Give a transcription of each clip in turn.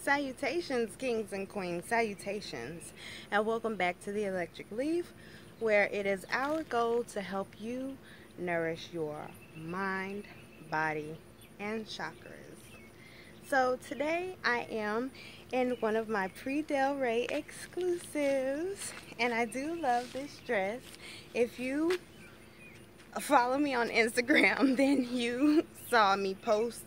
Salutations, kings and queens, salutations, and welcome back to the Electric Leaf, where it is our goal to help you nourish your mind, body, and chakras. So today I am in one of my Pri Del Rey exclusives, and I do love this dress. If you follow me on Instagram, then you saw me post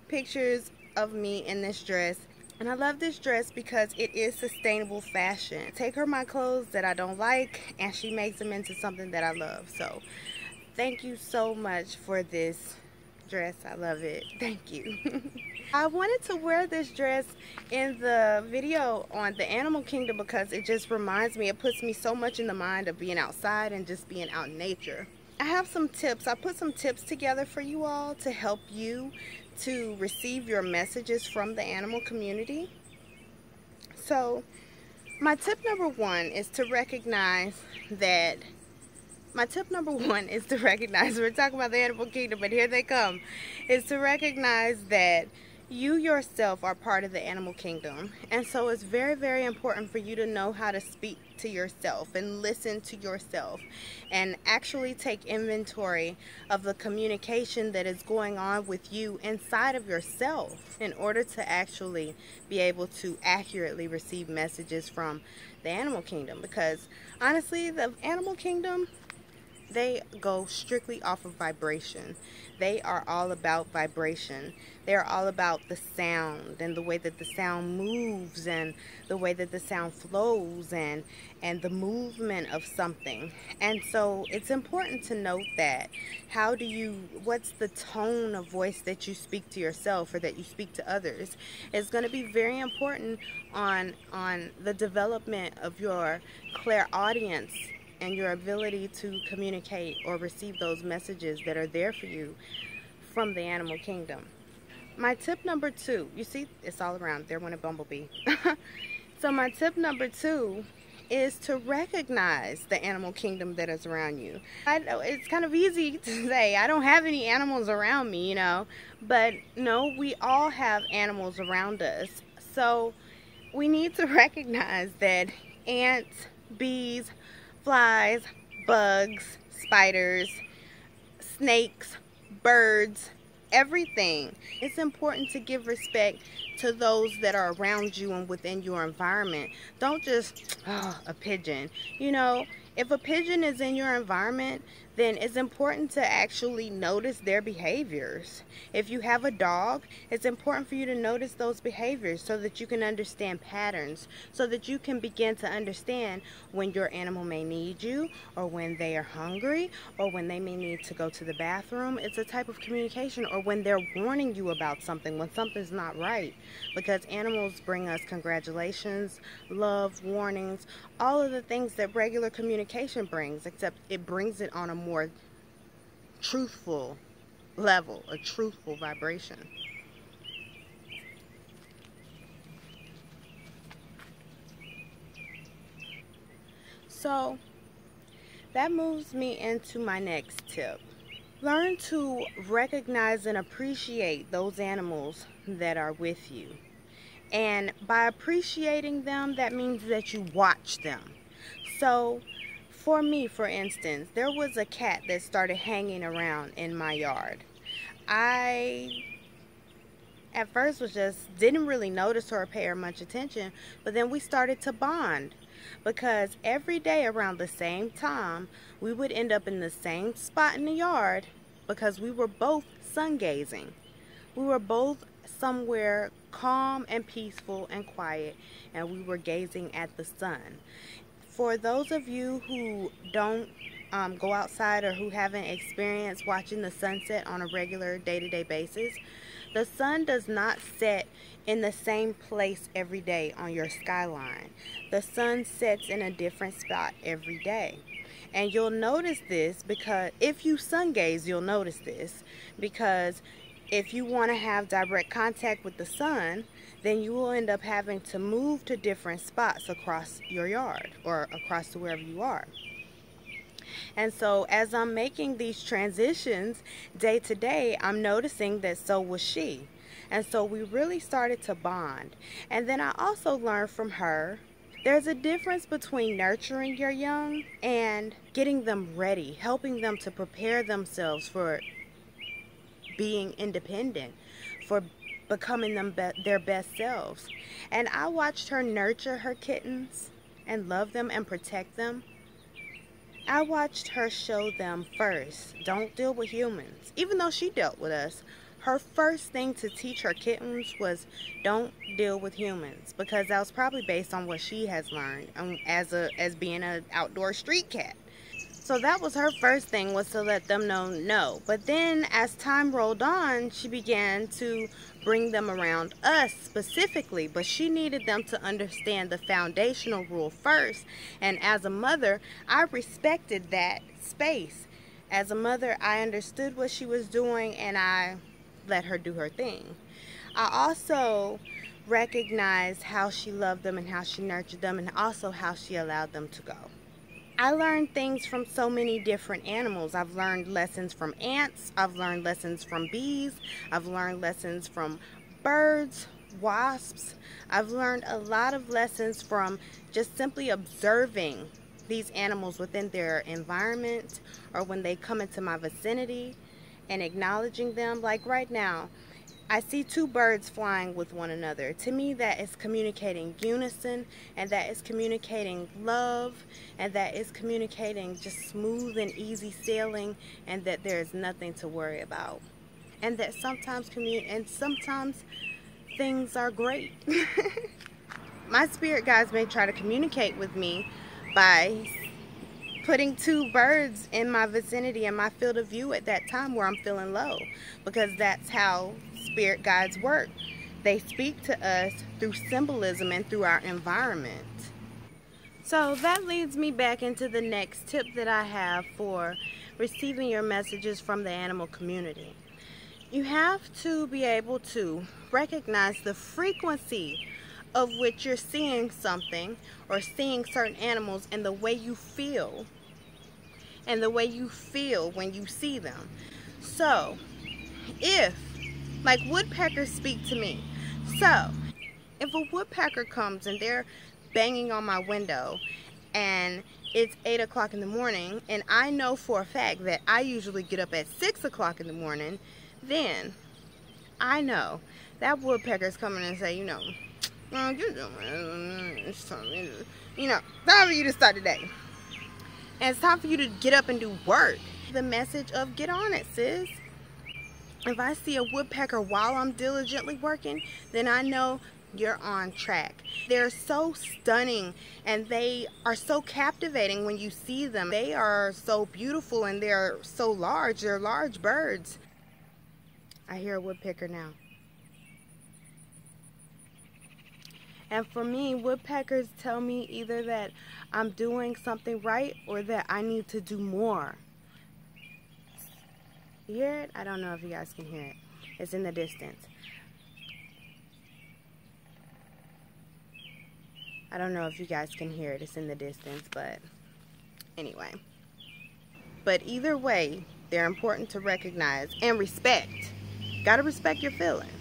pictures of me in this dress. And I love this dress because it is sustainable fashion. I take her my clothes that I don't like and she makes them into something that I love. So thank you so much for this dress. I love it. Thank you. I wanted to wear this dress in the video on the animal kingdom because it just reminds me, it puts me so much in the mind of being outside and just being out in nature. I have some tips. I put some tips together for you all to help you to receive your messages from the animal community. So my tip number one is to recognize that we're talking about the animal kingdom, but here they come, is to recognize that you yourself are part of the animal kingdom. And so it's very, very important for you to know how to speak to yourself and listen to yourself and actually take inventory of the communication that is going on with you inside of yourself in order to actually be able to accurately receive messages from the animal kingdom. Because honestly, the animal kingdom, they go strictly off of vibration. They are all about vibration. They're all about the sound and the way that the sound moves and the way that the sound flows and the movement of something. And so it's important to note that. What's the tone of voice that you speak to yourself or that you speak to others is going to be very important on the development of your clairaudience and your ability to communicate or receive those messages that are there for you from the animal kingdom. My tip number two, you see, it's all around. There went a bumblebee. So my tip number two is to recognize the animal kingdom that is around you. I know it's kind of easy to say, I don't have any animals around me, but no, we all have animals around us. So we need to recognize that ants, bees, flies, bugs, spiders, snakes, birds, everything. It's important to give respect to those that are around you and within your environment. Don't just, a pigeon. If a pigeon is in your environment, then it's important to actually notice their behaviors. If you have a dog, it's important for you to notice those behaviors so that you can understand patterns, so that you can begin to understand when your animal may need you, or when they are hungry, or when they may need to go to the bathroom. It's a type of communication, or when they're warning you about something, when something's not right. Because animals bring us congratulations, love, warnings, all of the things that regular communication brings, except it brings it on a more truthful level, a truthful vibration. So that moves me into my next tip. Learn to recognize and appreciate those animals that are with you. And by appreciating them, that means that you watch them. So for me, for instance, there was a cat that started hanging around in my yard. I at first didn't really notice her or pay her much attention, but then we started to bond because every day around the same time we would end up in the same spot in the yard because we were both sun gazing. We were both somewhere calm and peaceful and quiet, and we were gazing at the sun. For those of you who don't go outside or who haven't experienced watching the sunset on a regular day-to-day basis, the sun does not set in the same place every day on your skyline. The sun sets in a different spot every day. And you'll notice this because if you sun gaze, you'll notice this because if you want to have direct contact with the sun, then you will end up having to move to different spots across your yard or across to wherever you are. And so as I'm making these transitions day to day, I'm noticing that so was she. And so we really started to bond. And then I also learned from her, there's a difference between nurturing your young and getting them ready, helping them to prepare themselves for being independent, for becoming their best selves. And I watched her nurture her kittens and love them and protect them. I watched her show them first, don't deal with humans. Even though she dealt with us, her first thing to teach her kittens was don't deal with humans, because that was probably based on what she has learned as being an outdoor street cat. So that was her first thing, was to let them know no. But then as time rolled on, she began to bring them around us specifically. But she needed them to understand the foundational rule first. And as a mother, I respected that space. As a mother, I understood what she was doing and I let her do her thing. I also recognized how she loved them and how she nurtured them, and also how she allowed them to go. I learned things from so many different animals. I've learned lessons from ants. I've learned lessons from bees. I've learned lessons from birds, wasps. I've learned a lot of lessons from just simply observing these animals within their environment, or when they come into my vicinity, and acknowledging them. Like right now, I see two birds flying with one another. To me, that is communicating unison, and that is communicating love, and that is communicating just smooth and easy sailing, and that there is nothing to worry about. And that sometimes things are great. My spirit guides may try to communicate with me by putting two birds in my vicinity, in my field of view at that time where I'm feeling low, because that's how spirit guides work. They speak to us through symbolism and through our environment. So that leads me back into the next tip that I have for receiving your messages from the animal community. You have to be able to recognize the frequency of which you're seeing something, or seeing certain animals, and the way you feel, and the way you feel when you see them. So if, like, woodpeckers speak to me. So if a woodpecker comes and they're banging on my window and it's 8 o'clock in the morning, and I know for a fact that I usually get up at 6 o'clock in the morning, then I know that woodpecker is coming and say, well, it's time for you to start the day. And it's time for you to get up and do work. The message of get on it, sis. If I see a woodpecker while I'm diligently working, then I know you're on track. They're so stunning, and they are so captivating when you see them. They are so beautiful, and they're so large. They're large birds. I hear a woodpecker now. And for me, woodpeckers tell me either that I'm doing something right or that I need to do more. You hear it? I don't know if you guys can hear it. It's in the distance. I don't know if you guys can hear it. It's in the distance, but anyway. But either way, they're important to recognize and respect. Gotta respect your feelings.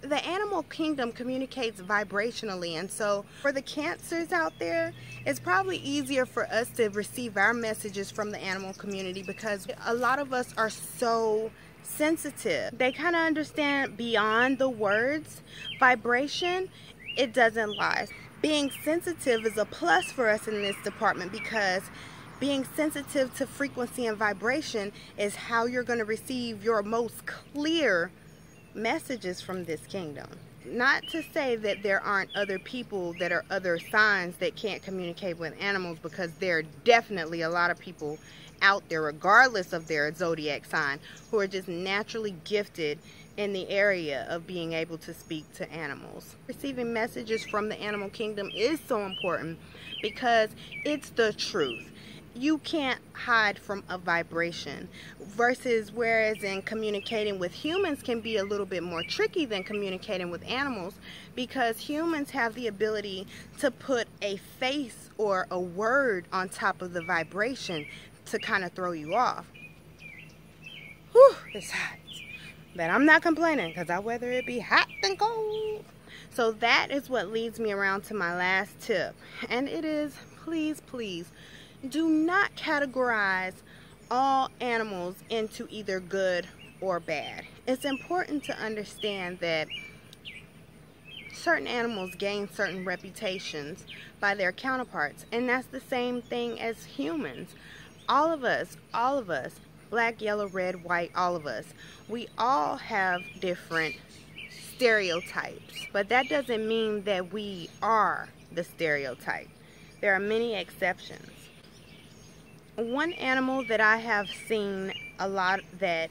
The animal kingdom communicates vibrationally, and so for the Cancers out there, it's probably easier for us to receive our messages from the animal community, because a lot of us are so sensitive. They kind of understand beyond the words. Vibration, it doesn't lie. Being sensitive is a plus for us in this department, because being sensitive to frequency and vibration is how you're going to receive your most clear messages from this kingdom. Not to say that there aren't other people that are other signs that can't communicate with animals, because there are definitely a lot of people out there, regardless of their zodiac sign, who are just naturally gifted in the area of being able to speak to animals. Receiving messages from the animal kingdom is so important, because it's the truth. You can't hide from a vibration, versus whereas in communicating with humans can be a little bit more tricky than communicating with animals, because humans have the ability to put a face or a word on top of the vibration to kind of throw you off. Whew, it's hot. But I'm not complaining because I'd rather it be hot than cold. So that is what leads me around to my last tip. And it is, please, please, do not categorize all animals into either good or bad. It's important to understand that certain animals gain certain reputations by their counterparts, and that's the same thing as humans. All of us, black, yellow, red, white, all of us, we all have different stereotypes, but that doesn't mean that we are the stereotype. There are many exceptions. One animal that I have seen a lot that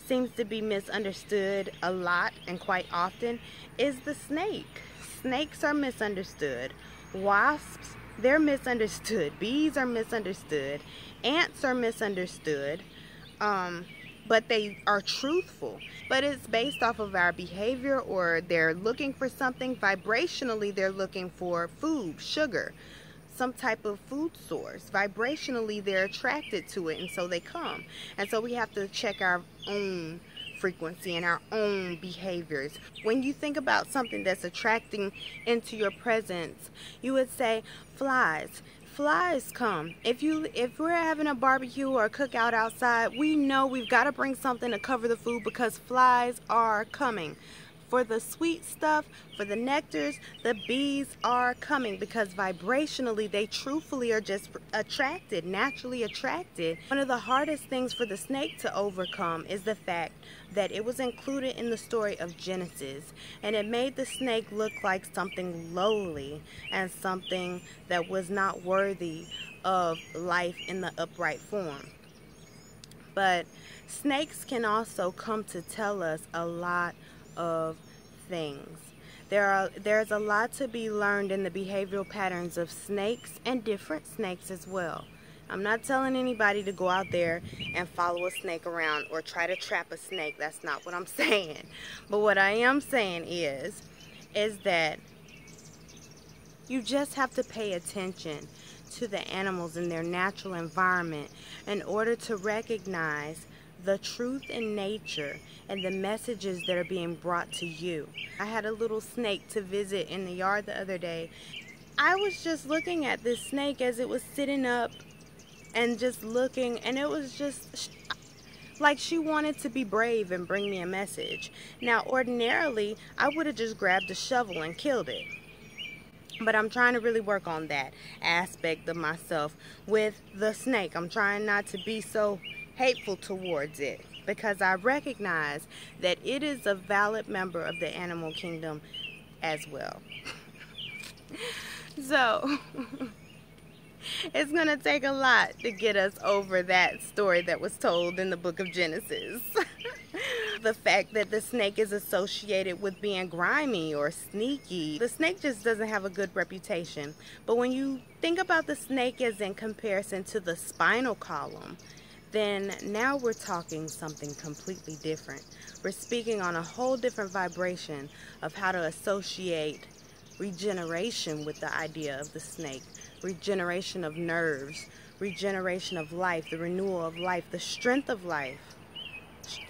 seems to be misunderstood a lot and quite often is the snake. Snakes are misunderstood. Wasps, they're misunderstood. Bees are misunderstood. Ants are misunderstood. But they are truthful. But it's based off of our behavior, or they're looking for something. Vibrationally, they're looking for food, sugar, some type of food source. Vibrationally, they're attracted to it, and so they come. And so we have to check our own frequency and our own behaviors. When you think about something that's attracting into your presence, you would say flies. Flies come. If we're having a barbecue or a cookout outside, we know we've got to bring something to cover the food because flies are coming. For the sweet stuff, for the nectars, the bees are coming because vibrationally they truthfully are just attracted, naturally attracted. One of the hardest things for the snake to overcome is the fact that it was included in the story of Genesis, and it made the snake look like something lowly and something that was not worthy of life in the upright form. But snakes can also come to tell us a lot of things. There's a lot to be learned in the behavioral patterns of snakes and different snakes as well. I'm not telling anybody to go out there and follow a snake around or try to trap a snake. That's not what I'm saying. But what I am saying is that you just have to pay attention to the animals in their natural environment in order to recognize the truth in nature and the messages that are being brought to you. I had a little snake to visit in the yard the other day. I was just looking at this snake as it was sitting up and just looking, and it was just like she wanted to be brave and bring me a message. Now ordinarily I would have just grabbed a shovel and killed it, but I'm trying to really work on that aspect of myself with the snake. I'm trying not to be so hateful towards it because I recognize that it is a valid member of the animal kingdom as well. So it's gonna take a lot to get us over that story that was told in the book of Genesis. The fact that the snake is associated with being grimy or sneaky. The snake just doesn't have a good reputation. But when you think about the snake as in comparison to the spinal column, then now we're talking something completely different. We're speaking on a whole different vibration of how to associate regeneration with the idea of the snake, regeneration of nerves, regeneration of life, the renewal of life, the strength of life.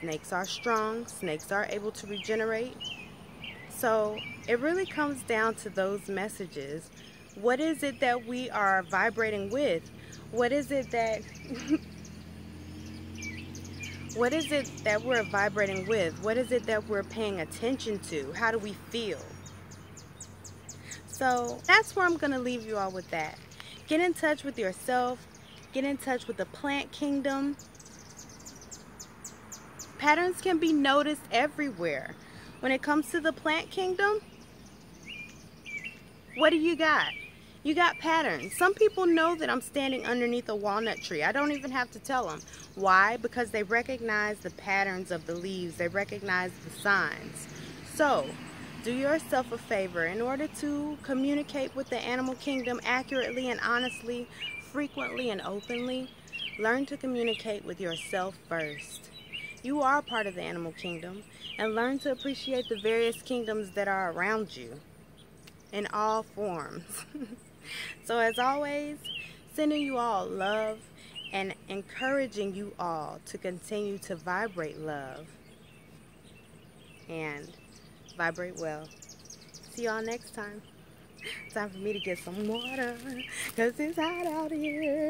Snakes are strong, snakes are able to regenerate. So it really comes down to those messages. What is it that we are vibrating with? What is it that what is it that we're vibrating with? What is it that we're paying attention to? How do we feel? So that's where I'm going to leave you all with that. Get in touch with yourself. Get in touch with the plant kingdom. Patterns can be noticed everywhere. When it comes to the plant kingdom, what do you got? You got patterns. Some people know that I'm standing underneath a walnut tree. I don't even have to tell them. Why? Because they recognize the patterns of the leaves. They recognize the signs. So, do yourself a favor. In order to communicate with the animal kingdom accurately and honestly, frequently and openly, learn to communicate with yourself first. You are part of the animal kingdom, and learn to appreciate the various kingdoms that are around you in all forms. So as always, sending you all love and encouraging you all to continue to vibrate love. and vibrate well. See y'all next time. Time for me to get some water, 'cause it's hot out here.